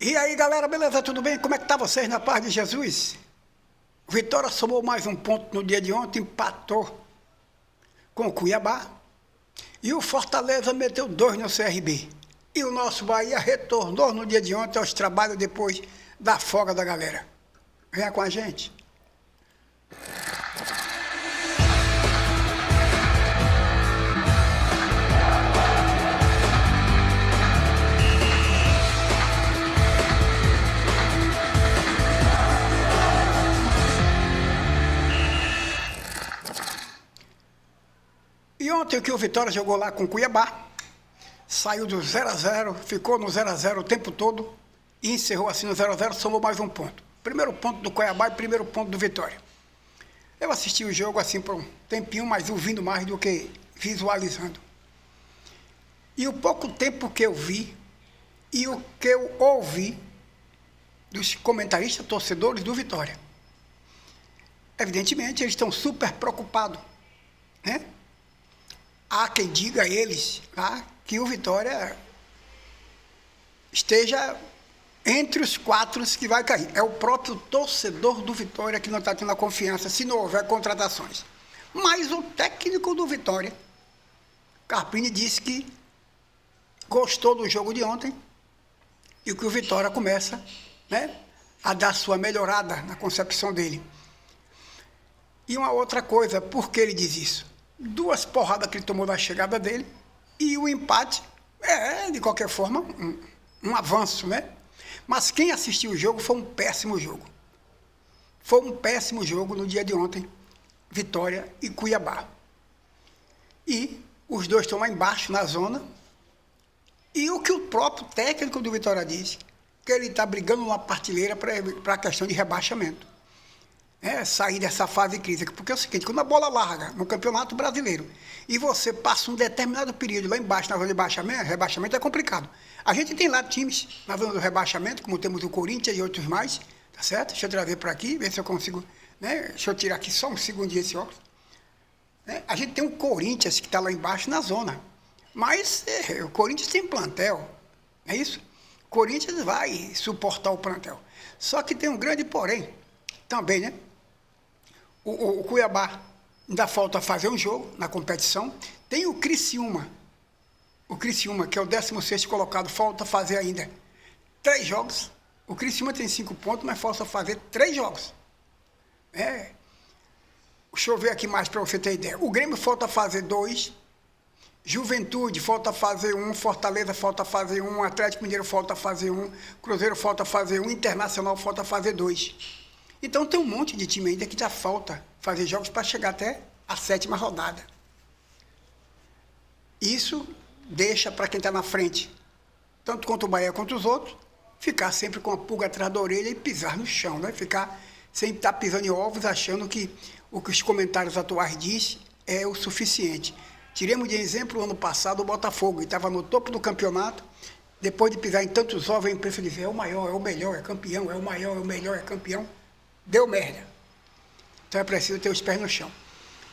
E aí, galera, beleza? Tudo bem? Como é que tá vocês na paz de Jesus? O Vitória somou mais um ponto no dia de ontem, empatou com o Cuiabá. E o Fortaleza meteu 2 no CRB. E o nosso Bahia retornou no dia de ontem aos trabalhos depois da folga da galera. Venha com a gente. E ontem o que o Vitória jogou lá com o Cuiabá, saiu do 0-0, ficou no 0-0 o tempo todo e encerrou assim no 0-0, somou mais um ponto. Primeiro ponto do Cuiabá e primeiro ponto do Vitória. Eu assisti o jogo assim por um tempinho, mas ouvindo mais do que visualizando. E o pouco tempo que eu vi e o que eu ouvi dos comentaristas, torcedores do Vitória, evidentemente eles estão super preocupados, né? Há quem diga a eles que o Vitória esteja entre os 4 que vai cair. É o próprio torcedor do Vitória que não está tendo a confiança se não houver contratações. Mas o técnico do Vitória, Carpini, disse que gostou do jogo de ontem e que o Vitória começa, né, a dar sua melhorada na concepção dele. E uma outra coisa, por que ele diz isso? 2 porradas que ele tomou na chegada dele e o empate de qualquer forma, um avanço, né? Mas quem assistiu o jogo foi um péssimo jogo. Foi um péssimo jogo no dia de ontem, Vitória e Cuiabá. E os dois estão lá embaixo, na zona. E o que o próprio técnico do Vitória diz, que ele está brigando numa partilheira para a questão de rebaixamento. Sair dessa fase crítica, porque é o seguinte, quando a bola larga no Campeonato Brasileiro e você passa um determinado período lá embaixo na zona de rebaixamento é complicado. A gente tem lá times na zona do rebaixamento, como temos o Corinthians e outros mais, tá certo? Deixa eu trazer para aqui, ver se eu consigo, né? Deixa eu tirar aqui só um segundinho esse óculos. A gente tem um Corinthians que está lá embaixo na zona, mas o Corinthians tem plantel, é isso? O Corinthians vai suportar o plantel. Só que tem um grande porém também, né? O Cuiabá ainda falta fazer um jogo na competição. Tem o Criciúma, que é o 16º colocado, falta fazer ainda 3 jogos. O Criciúma tem 5 pontos, mas falta fazer 3 jogos. Deixa eu ver aqui mais para você ter ideia. O Grêmio falta fazer 2, Juventude falta fazer 1, Fortaleza falta fazer 1, Atlético Mineiro falta fazer 1, Cruzeiro falta fazer 1, Internacional falta fazer 2. Então tem um monte de time ainda que já falta fazer jogos para chegar até a 7ª rodada. Isso deixa para quem está na frente, tanto quanto o Bahia quanto os outros, ficar sempre com a pulga atrás da orelha e pisar no chão, né? Ficar sempre estar pisando em ovos, achando que o que os comentários atuais dizem é o suficiente. Tiremos de exemplo o ano passado o Botafogo, que estava no topo do campeonato, depois de pisar em tantos ovos, a imprensa dizia, é o maior, é o melhor, é campeão, é o maior, é o melhor, é campeão. Deu merda. Então é preciso ter os pés no chão.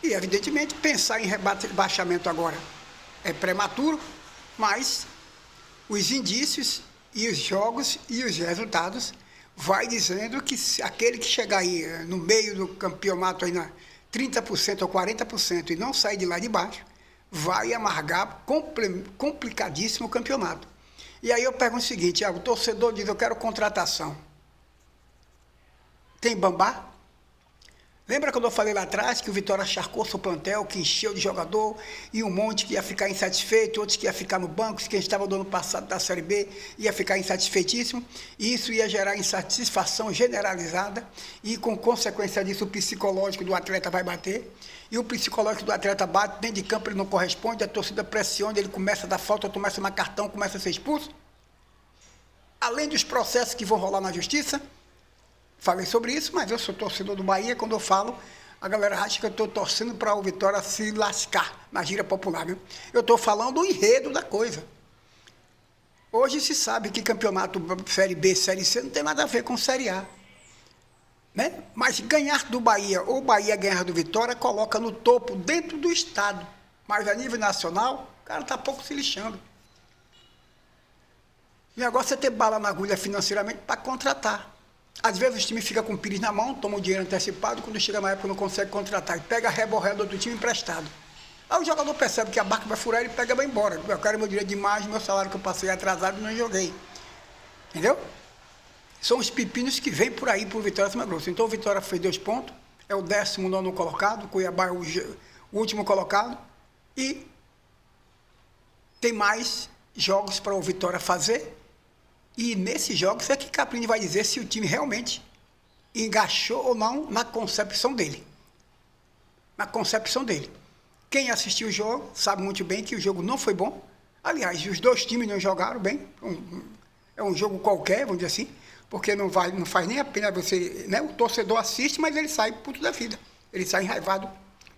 E, evidentemente, pensar em rebaixamento agora é prematuro, mas os indícios e os jogos e os resultados vai dizendo que aquele que chegar aí no meio do campeonato aí na 30% ou 40% e não sair de lá de baixo, vai amargar complicadíssimo o campeonato. E aí eu pergunto o seguinte, o torcedor diz, eu quero contratação. Tem Bambá? Lembra quando eu falei lá atrás que o Vitória acharcou seu plantel, que encheu de jogador, e um monte que ia ficar insatisfeito, outros que ia ficar no banco, quem estava do ano passado da Série B ia ficar insatisfeitíssimo, e isso ia gerar insatisfação generalizada, e com consequência disso o psicológico do atleta vai bater, e o psicológico do atleta bate, dentro de campo ele não corresponde, a torcida pressiona, ele começa a dar falta, começa a tomar cartão, começa a ser expulso. Além dos processos que vão rolar na justiça, falei sobre isso, mas eu sou torcedor do Bahia. Quando eu falo, a galera acha que eu estou torcendo para o Vitória se lascar, na gíria popular, viu? Eu estou falando do enredo da coisa. Hoje se sabe que campeonato Série B, Série C não tem nada a ver com Série A. Né? Mas ganhar do Bahia ou Bahia ganhar do Vitória coloca no topo dentro do estado. Mas a nível nacional, o cara está pouco se lixando. O negócio é ter bala na agulha financeiramente para contratar. Às vezes o time fica com o pires na mão, toma o dinheiro antecipado, quando chega na época não consegue contratar, e pega a reborreda do time emprestado. Aí o jogador percebe que a barca vai furar, ele pega e vai embora. Eu quero meu direito de imagem, meu salário que eu passei atrasado e não joguei. Entendeu? São os pepinos que vêm por aí por Vitória Santa Grossa. Então o Vitória fez 2 pontos, é o 19º colocado, o Cuiabá é o último colocado, e tem mais jogos para o Vitória fazer. E nesses jogos é que Caprini vai dizer se o time realmente engaixou ou não na concepção dele. Na concepção dele. Quem assistiu o jogo sabe muito bem que o jogo não foi bom. Aliás, os 2 times não jogaram bem. É um jogo qualquer, vamos dizer assim, porque não faz nem a pena você... Né? O torcedor assiste, mas ele sai puto da vida. Ele sai enraivado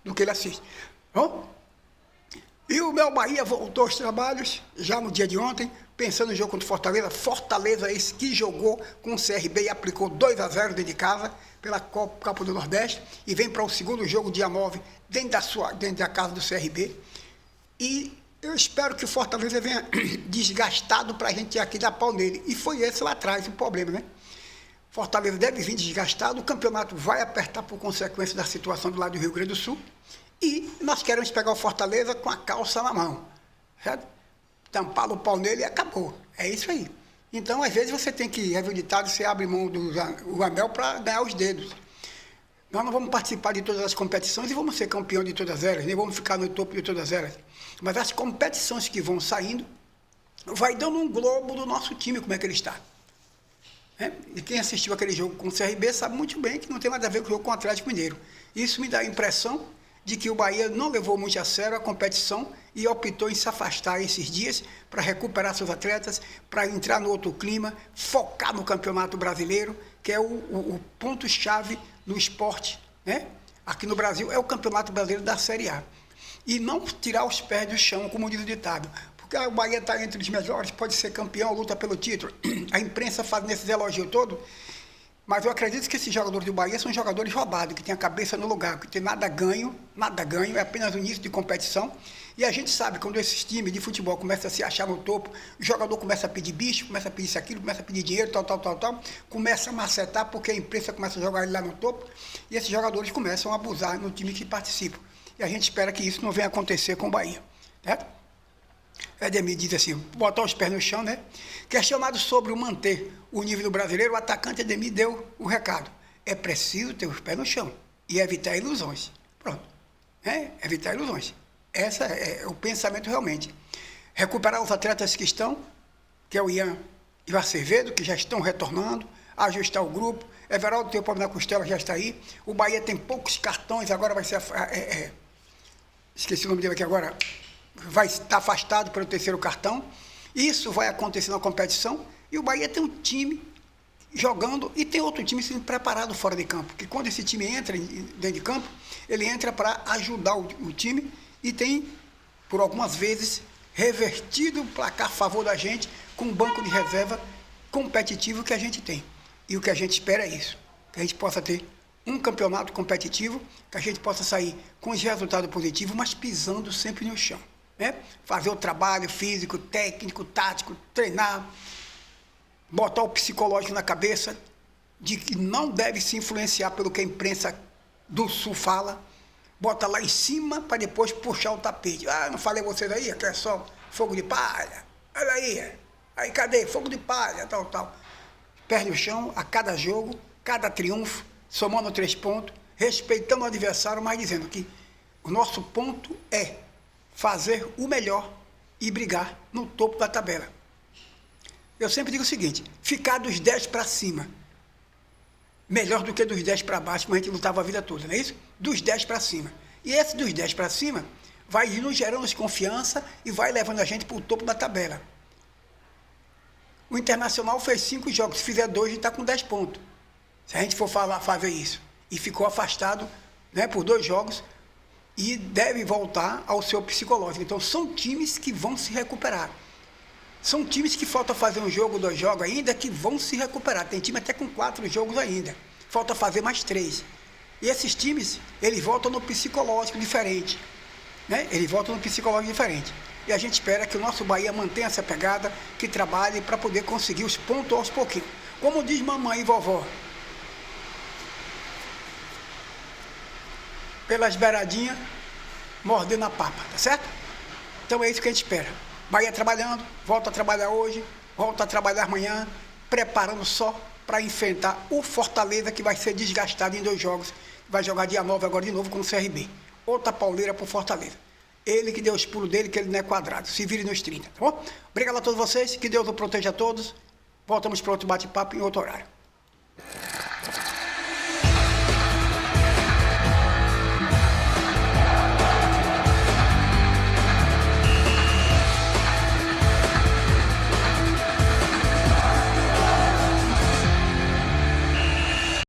do que ele assiste. Bom? E o meu Bahia voltou aos trabalhos, já no dia de ontem, pensando no jogo contra o Fortaleza. Fortaleza esse que jogou com o CRB e aplicou 2-0 dentro de casa, pela Copa do Nordeste, e vem para o segundo jogo, dia 9, dentro da casa do CRB. E eu espero que o Fortaleza venha desgastado para a gente aqui dar pau nele. E foi esse lá atrás o problema, né? Fortaleza deve vir desgastado, o campeonato vai apertar por consequência da situação do lado do Rio Grande do Sul. E nós queremos pegar o Fortaleza com a calça na mão, certo? Tampar o pau nele e acabou. É isso aí. Então, às vezes, você tem que, é ditado, você abre mão do anel para ganhar os dedos. Nós não vamos participar de todas as competições e vamos ser campeão de todas elas, nem vamos ficar no topo de todas elas. Mas as competições que vão saindo, vai dando um globo do nosso time, como é que ele está. E quem assistiu aquele jogo com o CRB sabe muito bem que não tem nada a ver com o jogo com o Atlético Mineiro. Isso me dá a impressão de que o Bahia não levou muito a sério a competição e optou em se afastar esses dias para recuperar seus atletas, para entrar no outro clima, focar no Campeonato Brasileiro, que é o ponto-chave no esporte, né? Aqui no Brasil é o Campeonato Brasileiro da Série A. E não tirar os pés do chão, como diz o ditado, porque o Bahia está entre os melhores, pode ser campeão, luta pelo título. A imprensa faz nesses elogios todos. Mas eu acredito que esses jogadores do Bahia são jogadores roubados, que têm a cabeça no lugar, que tem nada ganho, é apenas o início de competição. E a gente sabe, quando esses times de futebol começam a se achar no topo, o jogador começa a pedir bicho, começa a pedir isso, aquilo, começa a pedir dinheiro, tal, começa a macetar, porque a imprensa começa a jogar ele lá no topo, e esses jogadores começam a abusar no time que participam. E a gente espera que isso não venha acontecer com o Bahia, certo? Edemir diz assim, botar os pés no chão, né? Questionado sobre o manter o nível do brasileiro, o atacante Edemir deu o recado. É preciso ter os pés no chão e evitar ilusões. Pronto. Evitar ilusões. Esse é o pensamento realmente. Recuperar os atletas que estão, que é o Ian e o Acevedo, que já estão retornando, ajustar o grupo. Everaldo tem o problema na costela, já está aí. O Bahia tem poucos cartões, agora vai ser... esqueci o nome dele aqui agora... vai estar afastado pelo 3º cartão. Isso vai acontecer na competição e o Bahia tem um time jogando e tem outro time sendo preparado fora de campo, que quando esse time entra dentro de campo, ele entra para ajudar o time e tem, por algumas vezes, revertido o placar a favor da gente com um banco de reserva competitivo que a gente tem. E o que a gente espera é isso, que a gente possa ter um campeonato competitivo, que a gente possa sair com os resultados positivos, mas pisando sempre no chão. Fazer o trabalho físico, técnico, tático, treinar, botar o psicológico na cabeça de que não deve se influenciar pelo que a imprensa do Sul fala, bota lá em cima para depois puxar o tapete. Não falei vocês aí, que é só fogo de palha, olha aí cadê? Fogo de palha, tal. Perde o chão a cada jogo, cada triunfo, somando 3 pontos, respeitando o adversário, mas dizendo que o nosso ponto é fazer o melhor e brigar no topo da tabela. Eu sempre digo o seguinte, ficar dos 10 para cima, melhor do que dos 10 para baixo, como a gente lutava a vida toda, não é isso? Dos 10 para cima. E esse dos 10 para cima vai nos gerando confiança e vai levando a gente para o topo da tabela. O Internacional fez 5 jogos, se fizer 2, a gente está com 10 pontos. Se a gente for fazer isso. E ficou afastado, né, por 2 jogos, e deve voltar ao seu psicológico. Então, são times que vão se recuperar. São times que falta fazer um jogo, 2 jogos ainda, que vão se recuperar. Tem time até com 4 jogos ainda. Falta fazer mais 3. E esses times, eles voltam no psicológico diferente. Eles voltam no psicológico diferente. E a gente espera que o nosso Bahia mantenha essa pegada, que trabalhe para poder conseguir os pontos aos pouquinhos. Como diz mamãe e vovó, pelas beiradinhas, mordendo a papa, tá certo? Então é isso que a gente espera. Bahia trabalhando, volta a trabalhar hoje, volta a trabalhar amanhã, preparando só para enfrentar o Fortaleza, que vai ser desgastado em 2 jogos. Vai jogar dia 9 agora de novo com o CRB. Outra pauleira pro Fortaleza. Ele que deu os pulos dele, que ele não é quadrado. Se vire nos 30, tá bom? Obrigado a todos vocês, que Deus o proteja a todos. Voltamos para outro bate-papo em outro horário.